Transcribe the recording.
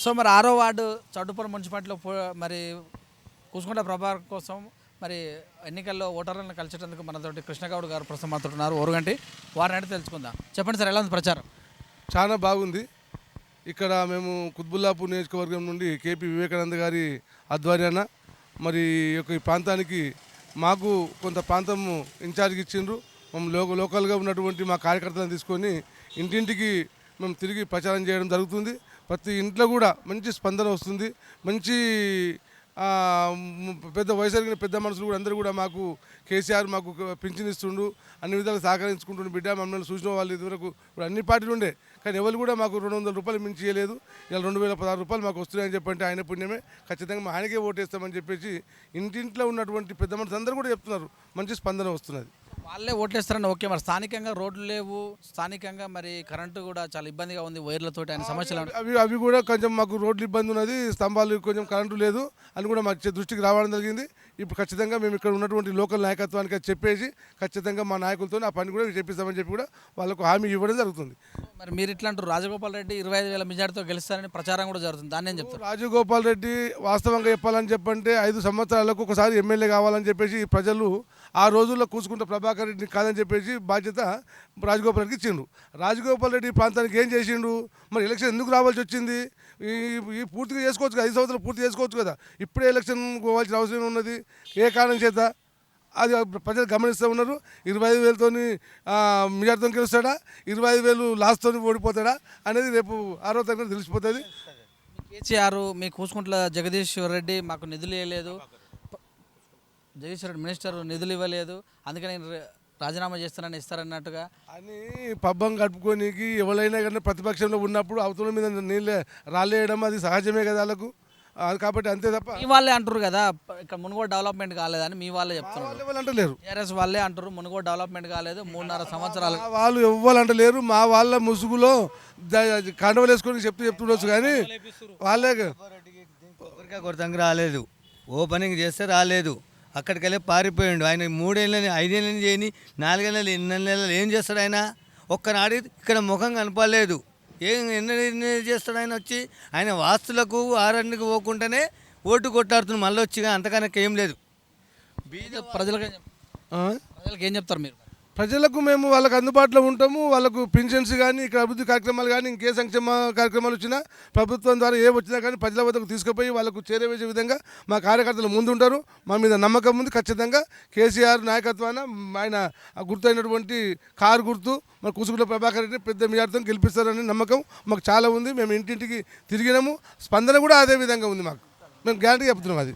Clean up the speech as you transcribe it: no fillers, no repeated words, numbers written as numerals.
So మరి 6వ ward Choutuppal మున్సిపాలిటీలో మరి కూసుకుంట ప్రభాకర్ కోసం మరి ఎన్నికల్లో ఓటర్లను కలిసేటందుకు మనతోటి కృష్ణగౌడ్ గారు ప్రస్తుతం మాట్లాడుతున్నారు ఓరుగంటి. వారిని అడిగి తెలుసుకుందాం. చెప్పండి సార్, ఎలా ఉంది ప్రచారం? చాలా బాగుంది. ఇక్కడ మేము కుత్బుల్లాపూర్ నియోజకవర్గం నుండి కేపీ వివేకానంద గారి ఆధ్వర్యాన మరి ఈ ప్రాంతానికి మాకు కొంత ప్రాంతం ఇన్ఛార్జ్కి ఇచ్చిండ్రు. మేము లోకల్గా ఉన్నటువంటి మా కార్యకర్తలను తీసుకొని ఇంటింటికి మేము తిరిగి ప్రచారం చేయడం జరుగుతుంది. ప్రతి ఇంట్లో కూడా మంచి స్పందన వస్తుంది. మంచి పెద్ద వయసు పెద్ద మనుషులు కూడా అందరూ కూడా మాకు కేసీఆర్ మాకు పింఛన్ ఇస్తుండు, అన్ని విధాలు సహకరించుకుంటుండు. బిడ్డ మమ్మల్ని చూసిన వాళ్ళు ఇదివరకు ఇప్పుడు అన్ని పార్టీలు ఉండే, కానీ ఎవరు కూడా మాకు 200 రూపాయలు మించి ఇవ్వలేదు. ఇలా 2016 రూపాయలు మాకు వస్తున్నాయని చెప్పంటే ఆయన పుణ్యమే. ఖచ్చితంగా మా ఆయనకే ఓటేస్తామని చెప్పేసి ఇంటింట్లో ఉన్నటువంటి పెద్ద మనుషులు అందరూ కూడా చెప్తున్నారు. మంచి స్పందన వస్తున్నది. వాళ్ళే ఓట్లేస్తారని ఓకే. మరి స్థానికంగా రోడ్లు లేవు, స్థానికంగా మరి కరెంటు కూడా చాలా ఇబ్బందిగా ఉంది వైర్లతో, ఆయన సమస్యలు అవి కూడా కొంచెం మాకు రోడ్లు ఇబ్బంది ఉన్నది, స్తంభాలు కొంచెం కరెంటు లేదు అని కూడా మా దృష్టికి రావడం జరిగింది. ఇప్పుడు ఖచ్చితంగా మేము ఇక్కడ ఉన్నటువంటి లోకల్ నాయకత్వానికి చెప్పేసి ఖచ్చితంగా మా నాయకులతో ఆ పని కూడా చెప్పిస్తామని చెప్పి కూడా వాళ్ళకు హామీ ఇవ్వడం జరుగుతుంది. మరి మీరు ఇట్లా అంటారు, రాజగోపాల్ రెడ్డి 25,000 మెజార్టీతో గెలుస్తారని ప్రచారం కూడా జరుగుతుంది, దాన్ని ఏం చెప్తారు? రాజగోపాల్ రెడ్డి వాస్తవంగా చెప్పాలని చెప్పంటే 5 సంవత్సరాలకు ఒకసారి ఎమ్మెల్యే కావాలని చెప్పేసి ప్రజలు ఆ రోజుల్లో కూసుకుంటే ప్రభాకర్ రెడ్డిని కాదని చెప్పేసి బాధ్యత రాజగోపాల్ రెడ్డికి ఇచ్చిండు. రాజగోపాల్ రెడ్డి ప్రాంతానికి ఏం చేసిండు? మరి ఎలక్షన్ ఎందుకు రావాల్సి వచ్చింది? ఈ పూర్తిగా చేసుకోవచ్చు కదా, 5 సంవత్సరాలు పూర్తి చేసుకోవచ్చు కదా. ఇప్పుడే ఎలక్షన్ పోవాల్సిన అవసరం ఉన్నది ఏ కారణం చేత? అది ప్రజలు గమనిస్తూ ఉన్నారు. 25,000తో మెజార్టీతో గెలుస్తాడా, 25,000 లాస్ట్తో ఓడిపోతాడా అనేది రేపు 6వ తారీఖున తెలిసిపోతుంది. కేసీఆర్ మీ కూసుకుంట్ల జగదీశ్వర్ రెడ్డి మాకు నిధులు ఇవ్వలేదు, జగదీశ్వర్ రెడ్డి మినిస్టర్ నిధులు ఇవ్వలేదు, అందుకని నేను రాజీనామా చేస్తానని ఇస్తారన్నట్టుగా అని పబ్బం గడుపుకోనికి ఎవరైనా కానీ ప్రతిపక్షంలో ఉన్నప్పుడు అవతల మీద నీళ్ళే రాలేయడం అది సహజమే కదా వాళ్ళకు. అది కాబట్టి అంతే తప్ప మీ వాళ్ళే అంటారు కదా ఇక్కడ మునుగోడు డెవలప్మెంట్ కాలేదని, మీ వాళ్ళే చెప్తున్నారు. వాళ్ళు అంటలేరు, టీఆర్ఎస్ వాళ్ళే అంటారు మునుగోడు డెవలప్మెంట్ కాలేదు 3.5 సంవత్సరాలు. వాళ్ళు ఎవ్వరు అంటలేరు. మా వాళ్ళ ముసుగులో కండవలు వేసుకొని చెప్తుండొచ్చు, కానీ వాళ్ళే కొరతంగా రాలేదు, ఓపెనింగ్ చేస్తే రాలేదు, అక్కడికి వెళ్ళి పారిపోయిండు. ఆయన 3 ఏళ్ళని 5 ఏళ్ళని చేయని 4 ఏళ్ళని 8 నెలలు ఏం చేస్తాడు ఆయన? ఒక్కనాడు ఇక్కడ ముఖం కనపడలేదు. ఎన్ని చేస్తాడు ఆయన? వచ్చి ఆయన వాస్తులకు ఆరణ్యకు పోకుండానే ఓటు కొట్టాడుతున్నాడు మళ్ళీ వచ్చిగా, అంతకన్నా ఏం లేదు. ప్రజలకు ఏం చెప్తారు మీరు? ప్రజలకు మేము వాళ్ళకు అందుబాటులో ఉంటాము. వాళ్ళకు పింఛన్స్ కానీ ఇక్కడ అభివృద్ధి కార్యక్రమాలు కానీ ఇంకే సంక్షేమ కార్యక్రమాలు వచ్చినా ప్రభుత్వం ద్వారా ఏ వచ్చినా కానీ ప్రజల వద్దకు తీసుకుపోయి వాళ్ళకు చేరవేసే విధంగా మా కార్యకర్తలు ముందుంటారు. మా మీద నమ్మకం ఉంది. ఖచ్చితంగా కేసీఆర్ నాయకత్వాన ఆయన గుర్తైనటువంటి కారు గుర్తు మన కూసుకుంట్ల ప్రభాకర్ రెడ్డి పెద్ద మెజార్టీతో గెలిపిస్తారని నమ్మకం మాకు చాలా ఉంది. మేము ఇంటింటికి తిరిగినాము, స్పందన కూడా అదే విధంగా ఉంది. మేము గ్యారంటీ చెప్తున్నాం అది.